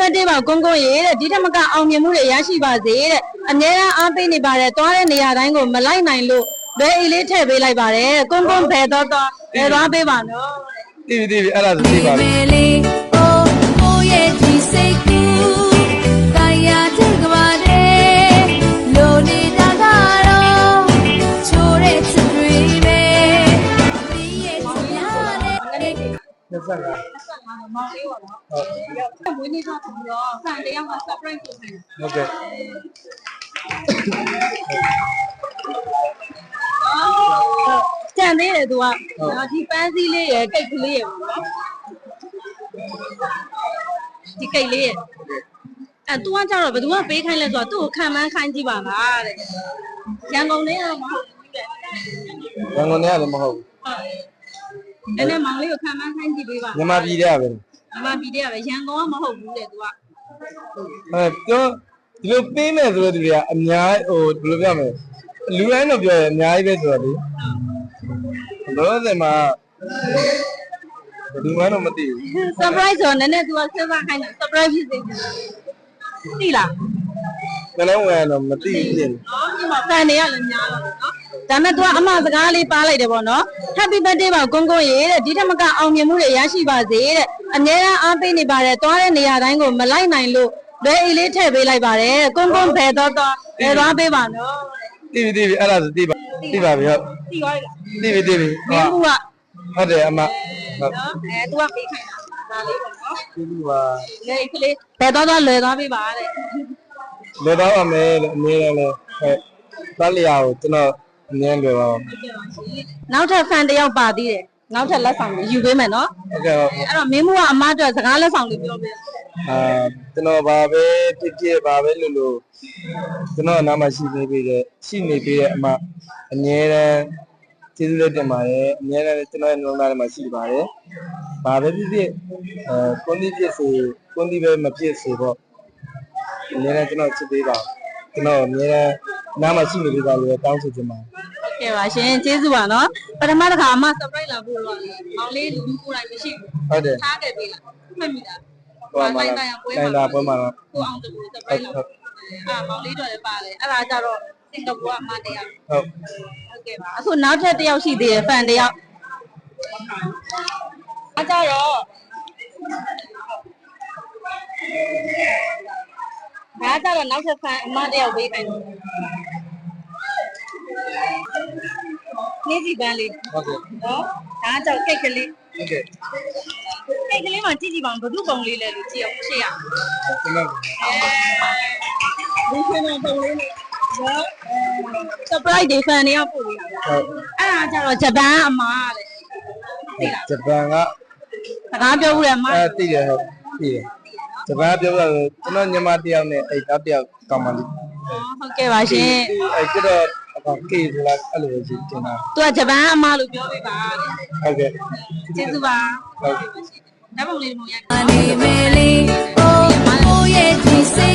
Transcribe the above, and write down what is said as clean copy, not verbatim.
birthday ပါကွန်ကွန်ရေတဲ့ဒီထက်မကအောင်မြင်မှုတွေရရှိပါစေတဲ့အမြဲတမ်းအားပေးနေပါတယ်တွားတဲ့နေရာတိုင်းကိုမလိုက်နိုင်လို့လွယ်အေးလေးထည့်ပေးလိုက်ပါတယ်ကွန်ကွန်ဘယ်တော့ဘယ်သွားပေးပါနော်တီဗီအဲ့ဒါဆိုသိပါပြီကိုရဲ့ဒီစိတ်ကူတာယာတဲ့ကဘာတဲ့လိုနေတာကတော့ချိုးတဲ့ချစ်တွေပဲဒီရဲ့ချစ်များတဲ့25မောင်လေးပါနော်ဟုတ်မွေးနေ့တော့ပြီးတော့ဆန်တယောက်က surprise လုပ်တယ်ဟုတ်ကဲ့ကြံသေးတယ်သူကဒီပန်းစည်းလေးရယ်ကိတ်ကလေးရယ်ပေါ့နော်ဒီကိတ်လေးရယ်သူကကြတော့ဘယ်သူကပေးခိုင်းလဲဆိုတော့သူ့ကိုခံမှန်းခိုင်းကြည့်ပါလားတဲ့ရန်ကုန်လေးတော့မဟုတ်ဘူးတဲ့ရန်ကုန်လေးကလည်းမဟုတ်ဘူးအဲ့နဲ့မောင်လေးကိုခံမှန်းခိုင်းကြည့်ပေးပါမြန်မာပြည်ထဲကပဲမြန်မာပြည်ထဲကပဲရန်ကုန်ကမဟုတ်ဘူးတဲ့သူကပြောဒီလိုပေးမယ်ဆိုတော့သူတွေကအများဟိုဘယ်လိုပြောမလဲလူတိုင်းတော့ပြောရအများကြီးပဲဆိုတော့လေတော့တယ်မှာဘယ်သူမှတော့မသိဘူး surprise ဆိုတော့နည်းနည်းသူကစဉ်းစားခိုင်းတယ် surprise ဖြစ်စေသိလားကလည်းဝင်တော့မသိဘူးပြင်နော်ဒီမှာဖန်တွေကလည်းများတော့နော်ဒါပေမဲ့ तू ကအမစကားလေးပါလိုက်တယ်ပေါ့နော် Happy birthday ပါကွန်ကွန်ရေတဲ့ဒီထက်မကအောင်မြင်မှုတွေရရှိပါစေတဲ့အမြဲတမ်းအားပေးနေပါတယ်တွားတဲ့နေရာတိုင်းကိုမလိုက်နိုင်လို့လွယ်အေးလေးထည့်ပေးလိုက်ပါတယ်ကွန်ကွန်ဘယ်တော့ဘယ်သွားပေးပါနော်တီဗီအဲ့ဒါဆိုသိပါပြီဟုတ်သိပါလားတီဗီမင်းကဟုတ်တယ်အမဟုတ်သူကပေးခိုင်းတာဒါလေးပေါ့နော်တီဗီပါလေကလေးဘယ်တော့လွယ်သွားပေးပါတဲ့လွယ်တော့အမေအမေလည်းဟုတ်သားလျာကိုကျွန်တော်အမြဲလွယ်ပါနောက်ထပ်ဖန်တယောက်ပါသေးတယ်နောက်ထပ်လက်ဆောင်တွေယူပေးမယ်နော်ဟုတ်ကဲ့ဟုတ်အဲ့တော့မင်းမကအမအတွက်စကားလက်ဆောင်တွေပြောပေးကျွန်တော်ဘာပဲဖြစ်ဘာပဲလို့ကျွန်တော်အနားမှာရှိနေပြီတဲ့အမအမြဲတမ်းကျေးဇူးတင်ပါတယ်အမြဲတမ်းကျွန်တော်ရဲ့နှလုံးသားထဲမှာရှိပါတယ်ဘာပဲဖြစ်ကွန်တီဖြစ်စေကွန်တီပဲမဖြစ်စေပေါ့အမြဲတမ်းကျွန်တော်ချစ်သေးပါကျွန်တော်အမြဲတမ်းနားမှာရှိနေပြီသားလို့တောင်းဆိုချင်ပါတယ်ကဲပါရှင်ကျေးဇူးပါနော်ပထမတစ်ခါအမ surprise လာဖို့တော့မောင်လေးလူကိုယ်တိုင်မရှိဘူးဟုတ်တယ်ထားခဲ့ပေးလားမှတ်မိလားဟိုမှာတိုင်းတာပွဲမှာတော့ကိုအောင်တူ surprise လာမောင်လေးတော့လည်းပါတယ်အဲ့ဒါကြတော့စင်ကာပူကအမတရားဟုတ်ကဲ့ပါအခုနောက်ထပ်တစ်ယောက်ရှိသေးတယ်ဖန်တစ်ယောက်အဲ့ကြတော့ဒါကြတော့နောက်ထပ်ဖန်အမတစ်ယောက်ပေးခိုင်းတယ်နေစီပန်းလေးဟုတ်ကဲ့နော်ဒါကြောင့်ကိတ်ကလေးဟုတ်ကဲ့ကိတ်ကလေးမှာကြည့်ပါဘုဒ္ဓပုံလေးလဲလို့ကြည့်အောင်ရှေ့ရကျွန်တော်ဒီခဏပုံလေးနဲ့နော် surprise တွေဖန်တွေကပို့ပေးတာဟုတ်အဲ့ဒါကြတော့ဂျပန်အမားတဲ့သိလားဂျပန်ကစကားပြောဦးတယ်အမသိတယ်ဟုတ်သိတယ်ဂျပန်ပြောတာကျွန်တော်ညီမတယောက်နဲ့အဲ့တောက်တယောက်ကောင်းပါလိမ့်ဟုတ်ကဲ့ပါရှင်အဲ့ကျတော့ကေးလာအဲ့လိုရှိတင်တာသူကဂျပန်အမလို့ပြောပေးပါတဲ့ဟုတ်ကဲ့ကျေးဇူးပါဟုတ်ကဲ့ပါရှင်ဓာတ်ပုံလေးတွေပုံရိုက်နေမေလေးကိုရဲ့ဒီစိ